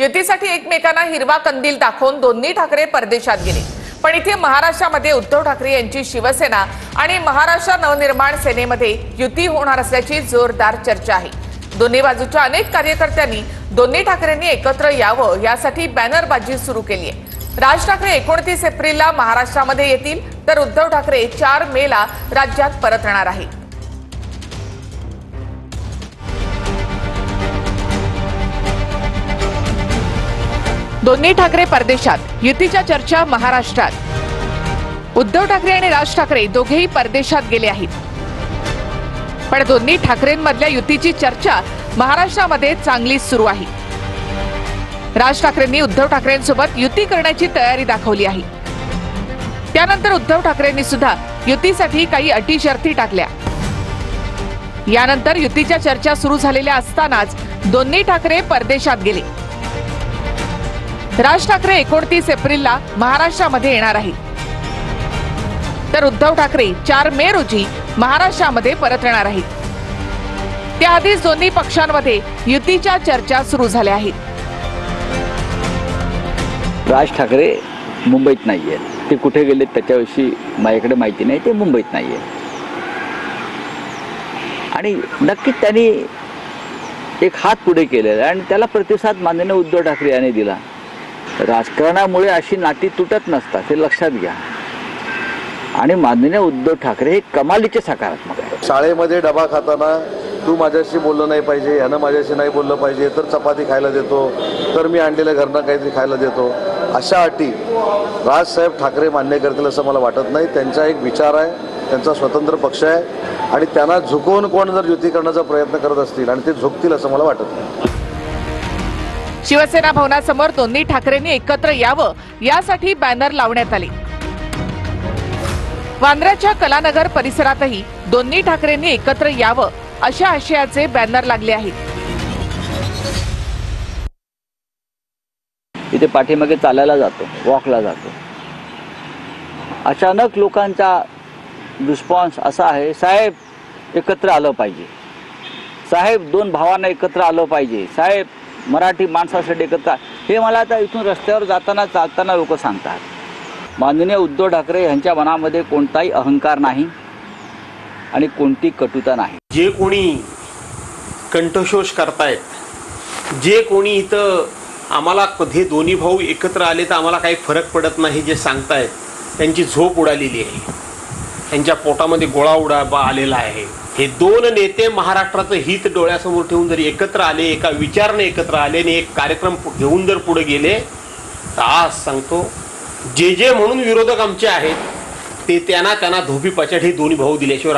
युतीसाठी एकमेकांना हिरवा कंदील दाखवून दोन्ही ठाकरे परदेशात गेले। पण इथे महाराष्ट्रामध्ये उद्धव ठाकरे यांची शिवसेना आणि महाराष्ट्र नवनिर्माण सेनेमध्ये युती होणार असल्याची जोरदार चर्चा आहे। दोन्ही बाजूच्या अनेक कार्यकर्त्यांनी दोन्ही ठाकरेंनी एकत्र यावं यासाठी बॅनरबाजी सुरू केली आहे। राज ठाकरे 29 एप्रिलला महाराष्ट्रामध्ये येतील तर उद्धव ठाकरे 4 मेला राज्यात परतणार आहेत। दोन्ही ठाकरे परदेशात, युतीच्या चर्चा महाराष्ट्रात। उद्धव ठाकरे आणि राज ठाकरे दोघेही परदेशात गेले आहेत, पण दोन्ही ठाकरेंमधल्या युतीची चर्चा महाराष्ट्रामध्ये चांगलीच सुरू आहे। राज ठाकरेंनी उद्धव ठाकरेंसोबत युती करण्याची तयारी दाखवली आहे। त्यानंतर उद्धव ठाकरेंनी सुद्धा युतीसाठी काही अटी शर्ती टाकल्या। यानंतर युतीच्या चर्चा सुरू झालेल्या असतानाच दोन्ही ठाकरे परदेशात गेले। राज ठाकरे 29 एप्रिलला महाराष्ट्रामध्ये येणार आहेत, तर उद्धव ठाकरे 4 मे रोजी महाराष्ट्रामध्ये परतणार आहेत। त्याआधीच दोन्ही पक्षांमध्ये युतीच्या चर्चा सुरू झाल्या आहेत। राज ठाकरे मुंबईत नाहीये, ते कुठे गेले त्याच्याविषयी माझ्याकडे माहिती नाही। ते मुंबईत नाहीये आणि नक्कीच त्यांनी एक हात पुढे केलेला आणि त्याला प्रतिसाद माननीय उद्धव ठाकरे यांनी दिला। राजकारणामुळे अशी नाती तुटत नसतात, हे लक्षात घ्या। आणि माननीय उद्धव ठाकरे हे कमालीचे सकारात्मक आहे। शाळेमध्ये डबा खाताना तू माझ्याशी बोललं नाही पाहिजे, यानं माझ्याशी नाही बोललं पाहिजे, तर चपाती खायला देतो, तर मी आणलेल्या घरनं काहीतरी खायला देतो, अशा अटी राजसाहेब ठाकरे मान्य करतील असं मला वाटत नाही। त्यांचा एक विचार आहे, त्यांचा स्वतंत्र पक्ष आहे आणि त्यांना झुकवून कोण जर युती करण्याचा प्रयत्न करत असतील आणि ते झुकतील असं मला वाटत नाही। शिवसेना भवनासमोर दोन्ही ठाकरेंनी एकत्र यावं यासाठी बॅनर लावण्यात आले। वांद्र्याच्या कलानगर परिसरातही दोन्ही ठाकरेंनी एकत्र यावं अशा आशयाचे बॅनर लागले आहेत। इथे पाठीमागे चालायला जातो, वॉकला जातो, अचानक लोकांचा रिस्पॉन्स असा आहे, साहेब एकत्र आलं पाहिजे, साहेब 2 भावांना एकत्र आलं पाहिजे, साहेब मराठी माणसासाठी एकत्र। हे मला आता इथून रस्त्यावर जाताना चालताना लोक सांगतात। माननीय उद्धव ठाकरे यांच्या मनामध्ये कोणताही अहंकार नाही आणि कोणती कटुता नाही। जे कोणी कंठशोष करतायत, जे कोणी इथं आम्हाला हे दोन्ही भाऊ एकत्र आले तर आम्हाला काही फरक पडत नाही जे सांगतायत, त्यांची झोप उडालेली आहे, त्यांच्या पोटामध्ये गोळा आलेला आहे। हे 2 नेते महाराष्ट्राचं हित डोळ्यासमोर ठेवून जर एकत्र आले, एका विचाराने एकत्र आले आणि एक कार्यक्रम घेऊन जर पुढे गेले तर आज सांगतो जे म्हणून विरोधक आमचे आहेत ते त्यांना धोबी पछाड हे दोन्ही भाऊ दिल्याशिवाय